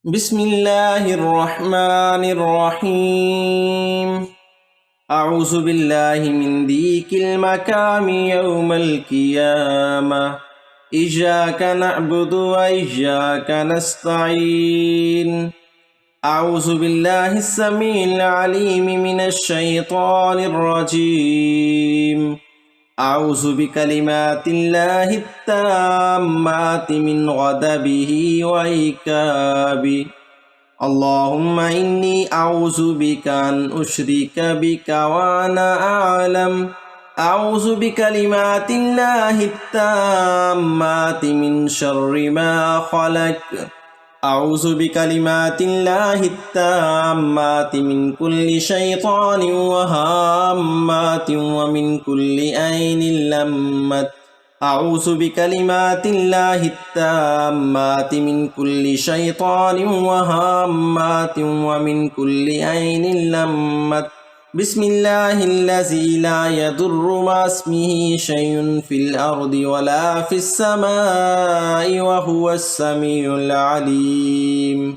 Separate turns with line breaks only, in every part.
بسم الله الرحمن الرحيم. أعوذ بالله من ضيق المكام يوم القيامة. إياك نعبد وإياك نستعين. أعوذ بالله السميع العليم من الشيطان الرجيم. أعوذ بكلمات الله التامات من غضبه وعقابه. اللهم إني أعوذ بك أن أشرك بك وأنا أعلم. أعوذ بكلمات الله التامات من شر ما خلق. أعوذ بكلمات الله التامات من كل شيطان وهامات ومن كل عين لمت. أعوذ بكلمات الله التامات من كل شيطان وهامات ومن كل عين لمت. بسم الله الذي لا يضر مع اسمه شيء في الأرض ولا في السماء وهو السميع العليم.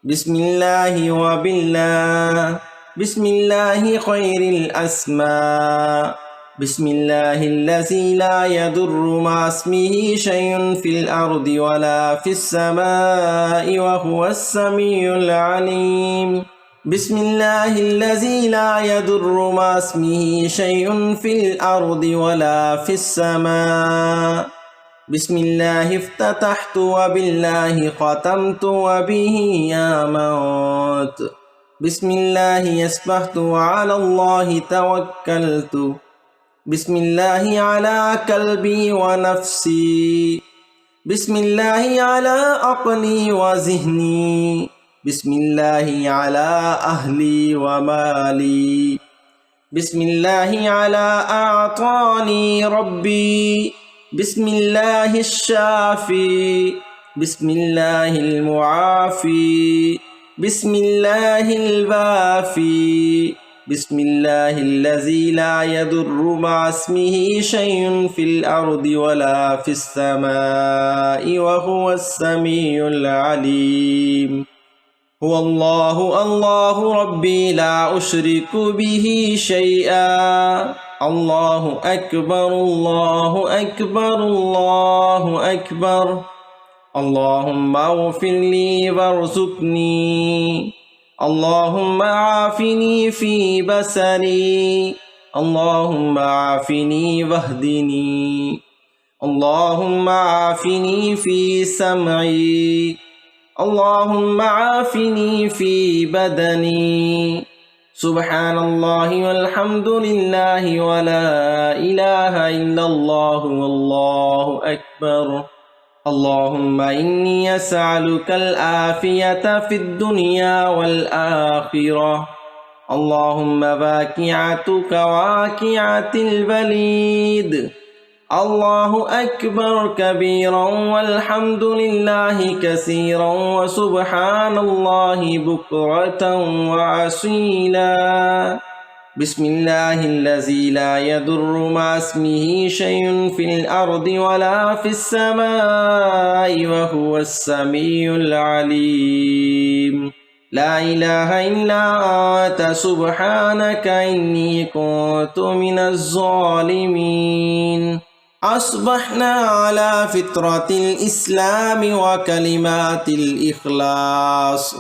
بسم الله وبالله. بسم الله خير الأسماء. بسم الله الذي لا يضر مع اسمه شيء في الأرض ولا في السماء وهو السميع العليم. بسم الله الذي لا يضر مع اسمه شيء في الأرض ولا في السماء. بسم الله افتتحت وبالله ختمت وبه آمنت. بسم الله أصبحت وعلى الله توكلت. بسم الله على قلبي ونفسي. بسم الله على عقلي وذهني. بسم الله على أهلي ومالي. بسم الله على أعطاني ربي. بسم الله الشافي. بسم الله المعافي. بسم الله الوافي. بسم الله الذي لا يضر مع اسمه شيء في الأرض ولا في السماء وهو السميع العليم. هو الله الله ربي لا أشرك به شيئا. الله أكبر الله أكبر الله أكبر. اللهم اغفر لي وارزقني. اللهم عافني في بصري. اللهم عافني واهدني. اللهم عافني في سمعي. اللهم عافني في بدني. سبحان الله والحمد لله ولا إله إلا الله والله أكبر. اللهم إني أسألك العافية في الدنيا والآخرة. اللهم واقعتك واقعة البليد. الله أكبر كبيرا والحمد لله كثيرا وسبحان الله بكرة وأصيلا. بسم الله الذي لا يضر مع اسمه شيء في الأرض ولا في السماء وهو السميع العليم. لا إله إلا أنت سبحانك إني كنت من الظالمين. أصبحنا على فطرة الإسلام وكلمات الإخلاص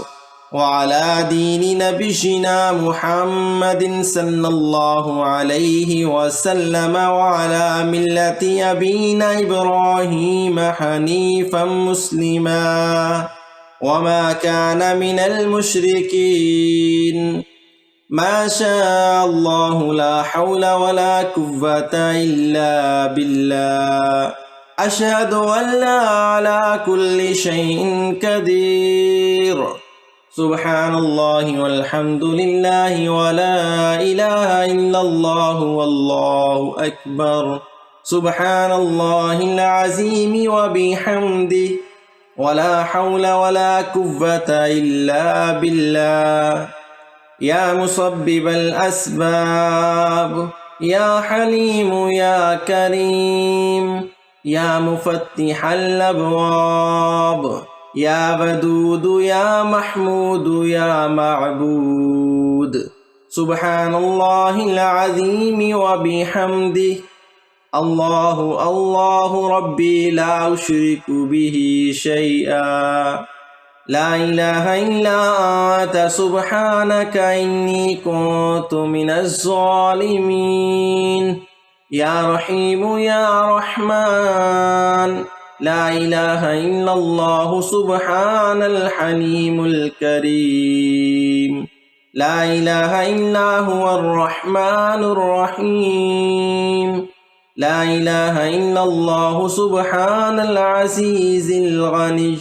وعلى دين نبينا محمد صلى الله عليه وسلم وعلى ملة أبينا إبراهيم حنيفا مسلما وما كان من المشركين. ما شاء الله لا حول ولا قوة إلا بالله. أشهد أن لا على كل شيء قدير. سبحان الله والحمد لله ولا إله إلا الله والله أكبر. سبحان الله العظيم وبحمده ولا حول ولا قوة إلا بالله. يا مسبب الأسباب. يا حليم يا كريم. يا مفتح الأبواب. يا ودود يا محمود يا معبود. سبحان الله العظيم وبحمده. الله الله ربي لا أشرك به شيئا. لا إله إلا أنت سبحانك إني كنت من الظالمين. يا رحيم يا رحمن. لا إله إلا الله سبحان الحليم الكريم. لا إله إلا هو الرحمن الرحيم. لا إله إلا الله سبحان العزيز الغني.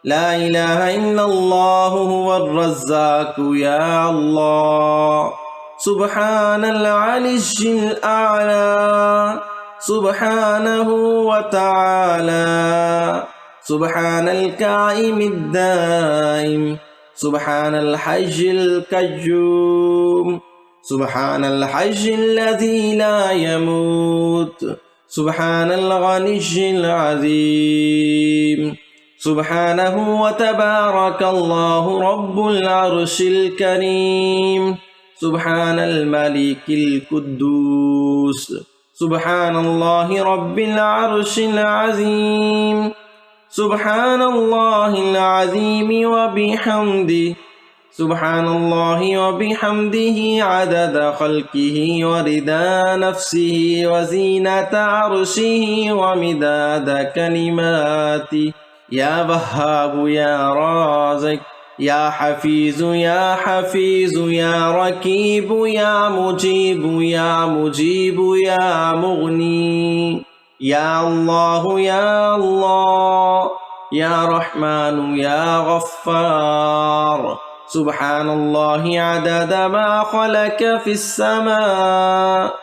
لا إله إلا الله هو الرزاق يا الله. سبحان العلي الأعلى سبحانه وتعالى. سبحان القائم الدائم. سبحان الحي القيوم. سبحان الحي الذي لا يموت. سبحان الغني العظيم. سبحانه وتبارك الله رب العرش الكريم. سبحان الملك القدوس. سبحان الله رب العرش العظيم. سبحان الله العظيم وبحمده. سبحان الله وبحمده عدد خلقه ورضا نفسه وزينة عرشه ومداد كلماته. يا وهاب يا رازق يا حفيظ يا حفيظ يا ركيب يا مجيب يا مجيب يا مغني. يا الله يا الله يا رحمن يا غفار. سبحان الله عدد ما خلق في السماء.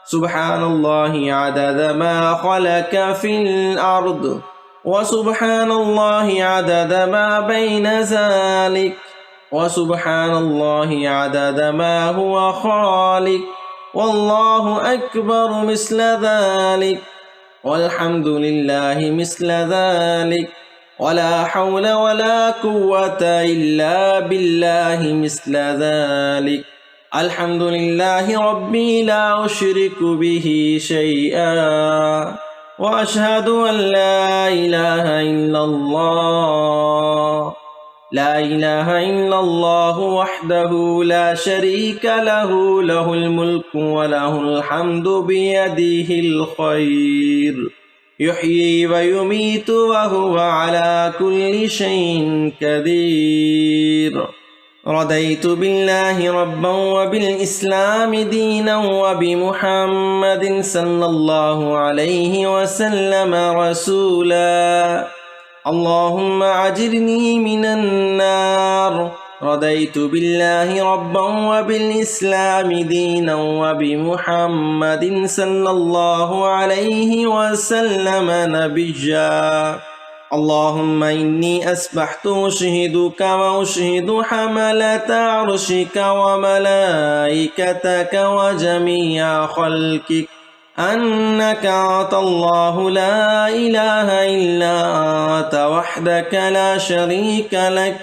سبحان الله عدد ما خلق في الأرض. وسبحان الله عدد ما بين ذلك. وسبحان الله عدد ما هو خالق. والله أكبر مثل ذلك. والحمد لله مثل ذلك. ولا حول ولا قوة إلا بالله مثل ذلك. الحمد لله ربي لا أشرك به شيئا. وأشهد أن لا إله إلا الله. لا إله إلا الله وحده لا شريك له. له الملك وله الحمد بيده الخير. يحيي ويميت وهو على كل شيء قدير. رضيت بالله ربا وبالإسلام دينا وبمحمد صلى الله عليه وسلم رسولا. اللهم أجرني من النار. رضيت بالله ربا وبالإسلام دينا وبمحمد صلى الله عليه وسلم نبيا. اللهم إني أسبحت أشهدك وأشهد حملة عرشك وملائكتك وجميع خلقك أنك أنت الله لا إله إلا أنت وحدك لا شريك لك.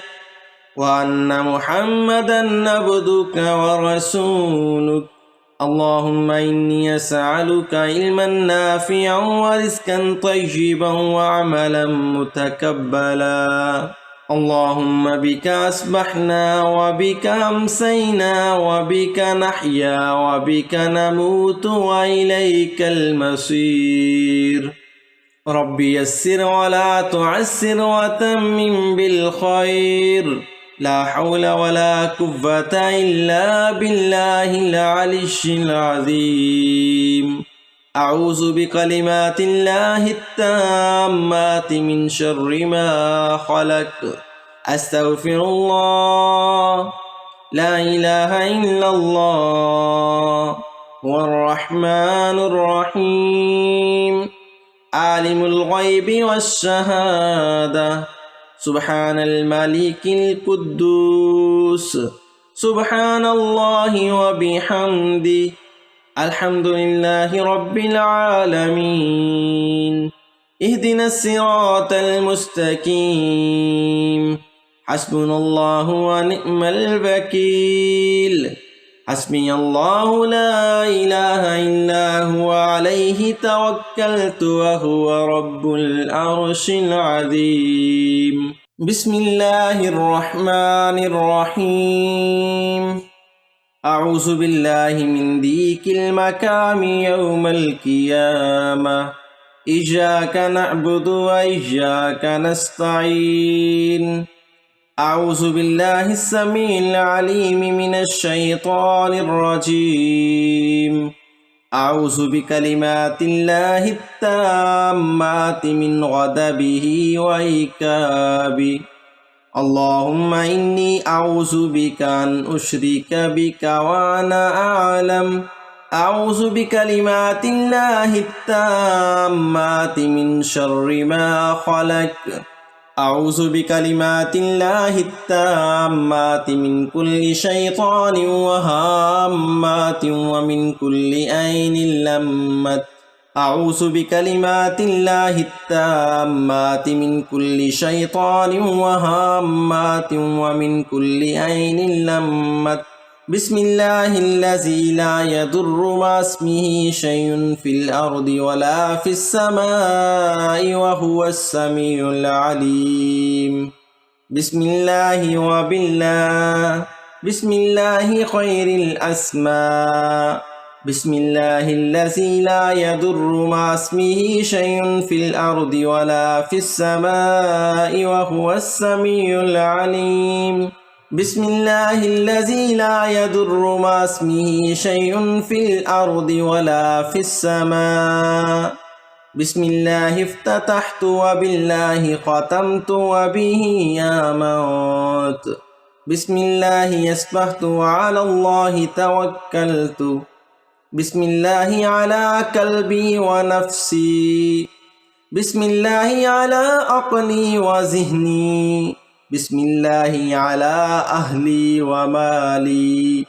وأن محمدا عبدك ورسولك. اللهم إني أسألك علما نافعا ورزقا طيبا وعملا متقبلا. اللهم بك أصبحنا وبك أمسينا وبك نحيا وبك نموت وإليك المصير. ربي يسر ولا تعسر وتمم بالخير. لا حول ولا قوة إلا بالله العلي العظيم. أعوذ بكلمات الله التامات من شر ما خلق. أستغفر الله. لا إله إلا الله هو الرحمن الرحيم. عالم الغيب والشهادة. سبحان الملك القدوس. سبحان الله وبحمده. الحمد لله رب العالمين. اهدنا الصراط المستقيم حسبنا الله ونعم الوكيل حسبي الله لا إله إلا هو عليه توكلت وهو رب العرش العظيم بسم الله الرحمن الرحيم أعوذ بالله من ضيق المكام يوم القيامة إياك نعبد وإياك نستعين أعوذ بالله السميع العليم من الشيطان الرجيم أعوذ بكلمات الله التامات من غضبه وعقابه اللهم إني أعوذ بك أن أشرك بك وأنا أعلم أعوذ بكلمات الله التامات من شر ما خلق أعوذ بكلمات الله التامات من كل شيطان وهامات ومن كل عين لمت أعوذ بكلمات الله التامات من كل شيطان وهامات ومن كل عين لمت بسم الله الذي لا يضر مع اسمه شيء في الأرض ولا في السماء وهو السميع العليم بسم الله وبالله بسم الله خير الأسماء بسم الله الذي لا يضر مع اسمه شيء في الأرض ولا في السماء وهو السميع العليم بسم الله الذي لا يضر مع اسمه شيء في الأرض ولا في السماء بسم الله افتتحت وبالله ختمت وبه آمنت بسم الله أصبحت وعلى الله توكلت بسم الله على قلبي ونفسي بسم الله على عقلي وذهني بسم الله على أهلي ومالي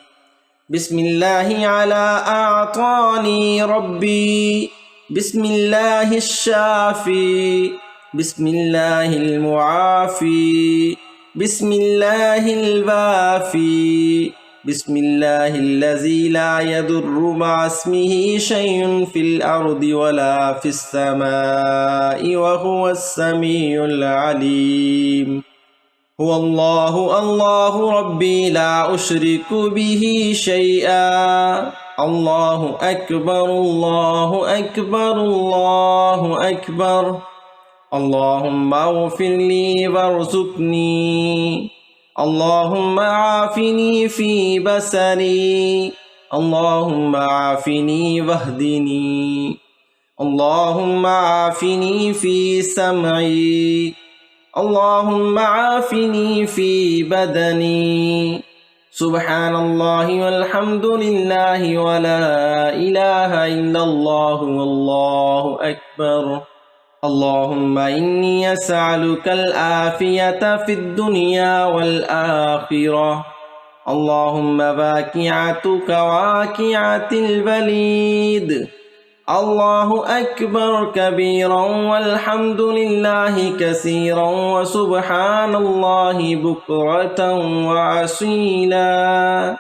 بسم الله على أعطاني ربي بسم الله الشافي بسم الله المعافي بسم الله الوافي بسم الله الذي لا يضر مع اسمه شيء في الأرض ولا في السماء وهو السميع العليم هو الله الله ربي لا أشرك به شيئا الله أكبر الله أكبر الله أكبر اللهم اغفر لي وارزقني اللهم عافني في بصري اللهم عافني واهدني اللهم عافني في سمعي اللهم عافني في بدني سبحان الله والحمد لله ولا إله إلا الله والله أكبر اللهم إني أسألك العافية في الدنيا والآخرة اللهم واقعتك واقعة البليد الله أكبر كبيرا والحمد لله كثيرا وسبحان الله بكرة وأصيلا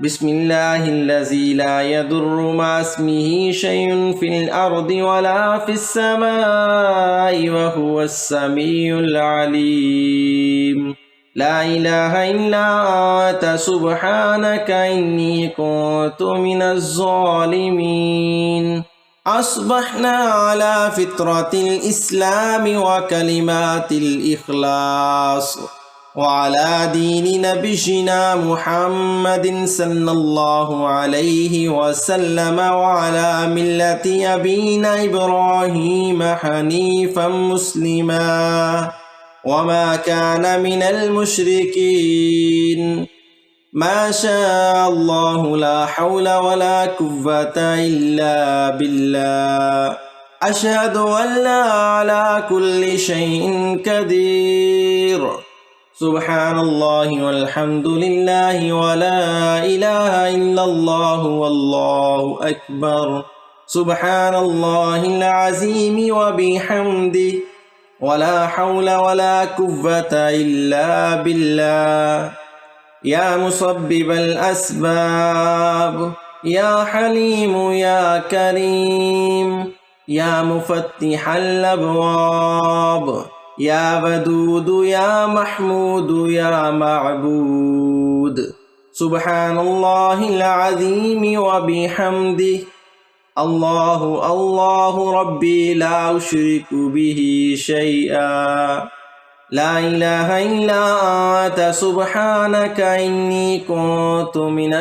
بسم الله الذي لا يضر مع اسمه شيء في الأرض ولا في السماء وهو السميع العليم لا إله إلا أنت سبحانك إني كنت من الظالمين أصبحنا على فطرة الإسلام وكلمات الإخلاص وعلى دين نبينا محمد صلى الله عليه وسلم وعلى ملة أبينا إبراهيم حنيفا مسلما وما كان من المشركين ما شاء الله لا حول ولا قوة إلا بالله أشهد أن لا على كل شيء قدير سبحان الله والحمد لله ولا إله إلا الله والله أكبر سبحان الله العظيم وبحمده ولا حول ولا قوة إلا بالله يا مسبب الأسباب يا حليم يا كريم يا مفتح الأبواب يا ودود يا محمود يا معبود سبحان الله العظيم وبحمده الله الله ربي لا أشرك به شيئا لا إله إلا أنت سبحانك إني كنت من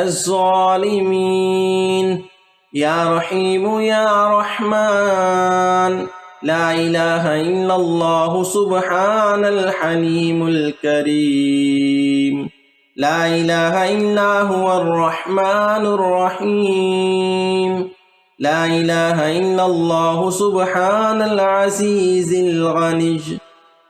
الظالمين يا رحيم يا رحمن لا إله إلا الله سبحان الحليم الكريم لا إله إلا هو الرحمن الرحيم لا إله إلا الله سبحان العزيز الغني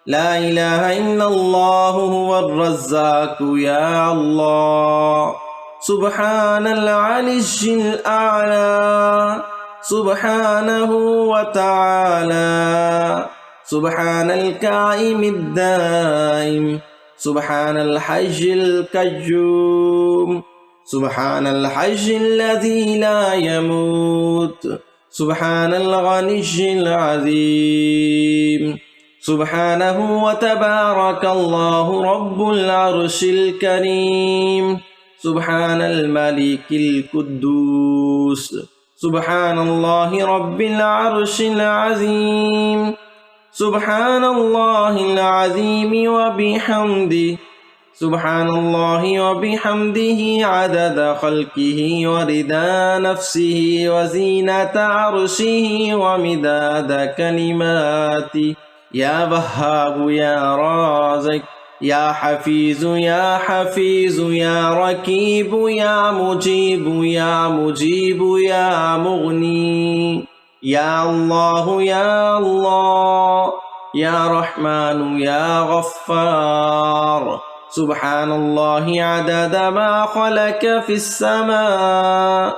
لا إله إلا الله هو الرزاق يا الله سبحان العلي الأعلى سبحانه وتعالى سبحان القائم الدائم سبحان الحي القيوم سبحان الحي الذي لا يموت سبحان الغني العظيم سبحانه وتبارك الله رب العرش الكريم سبحان الملك القدوس سبحان الله رب العرش العظيم سبحان الله العظيم وبحمده سبحان الله وبحمده عدد خلقه ورضا نفسه وزينة عرشه ومداد كلماته يا وهاب يا رازق يا حفيظ يا حفيظ يا ركيب يا مجيب يا مجيب يا مغني يا الله يا الله يا رحمن يا غفار سبحان الله عدد ما خلق في السماء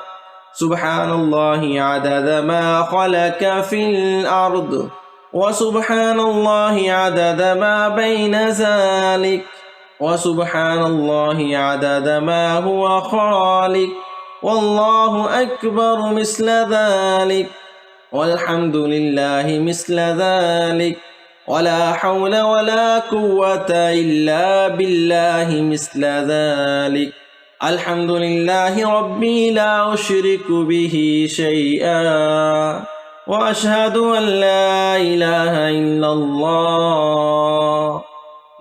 سبحان الله عدد ما خلق في الأرض وسبحان الله عدد ما بين ذلك وسبحان الله عدد ما هو خالق والله أكبر مثل ذلك والحمد لله مثل ذلك ولا حول ولا قوة إلا بالله مثل ذلك الحمد لله ربي لا أشرك به شيئا وأشهد أن لا إله إلا الله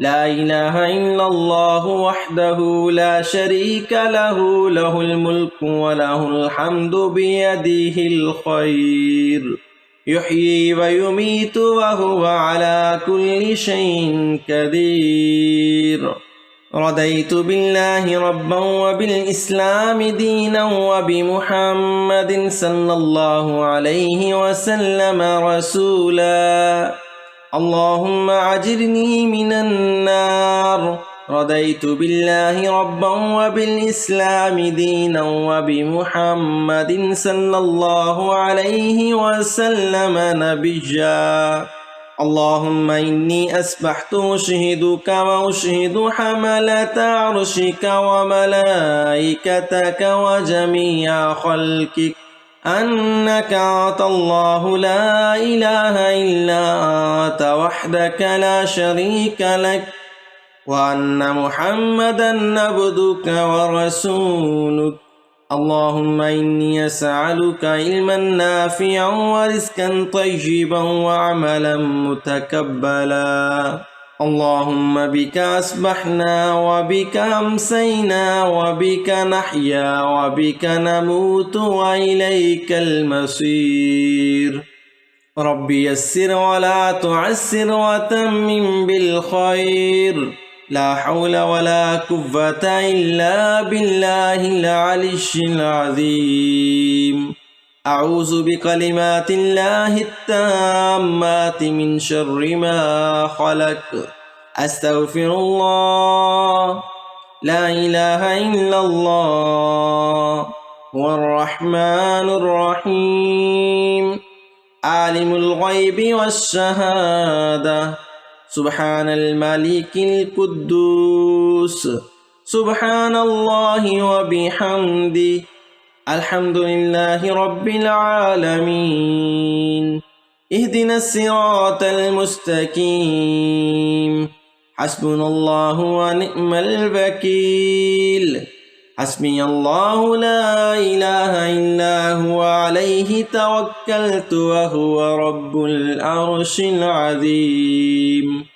لا إله إلا الله وحده لا شريك له له الملك وله الحمد بيده الخير يحيي ويميت وهو على كل شيء قدير رضيت بالله ربا وبالإسلام دينا وبمحمد صلى الله عليه وسلم رسولا اللهم أجرني من النار رضيت بالله ربا وبالإسلام دينا وبمحمد صلى الله عليه وسلم نبيا اللهم إني أسبحت أشهدك وأشهد حملة عرشك وملائكتك وجميع خلقك أنك أنت الله لا إله إلا أنت وحدك لا شريك لك وأن محمدا عبدك ورسولك اللهم إني أسألك علما نافعا ورزقا طيبا وعملا متقبلا اللهم بك أصبحنا وبك أمسينا وبك نحيا وبك نموت وإليك المصير ربي يسر ولا تعسر وتمم بالخير لا حول ولا قوة إلا بالله العلي العظيم أعوذ بكلمات الله التامات من شر ما خلق أستغفر الله لا إله إلا الله هو الرحمن الرحيم عالم الغيب والشهادة سبحان الملك القدوس سبحان الله وبحمده الحمد لله رب العالمين اهدنا الصراط المستقيم حسبنا الله ونعم الوكيل حسبي الله لا إله إلا هو عليه توكلت وهو رب العرش العظيم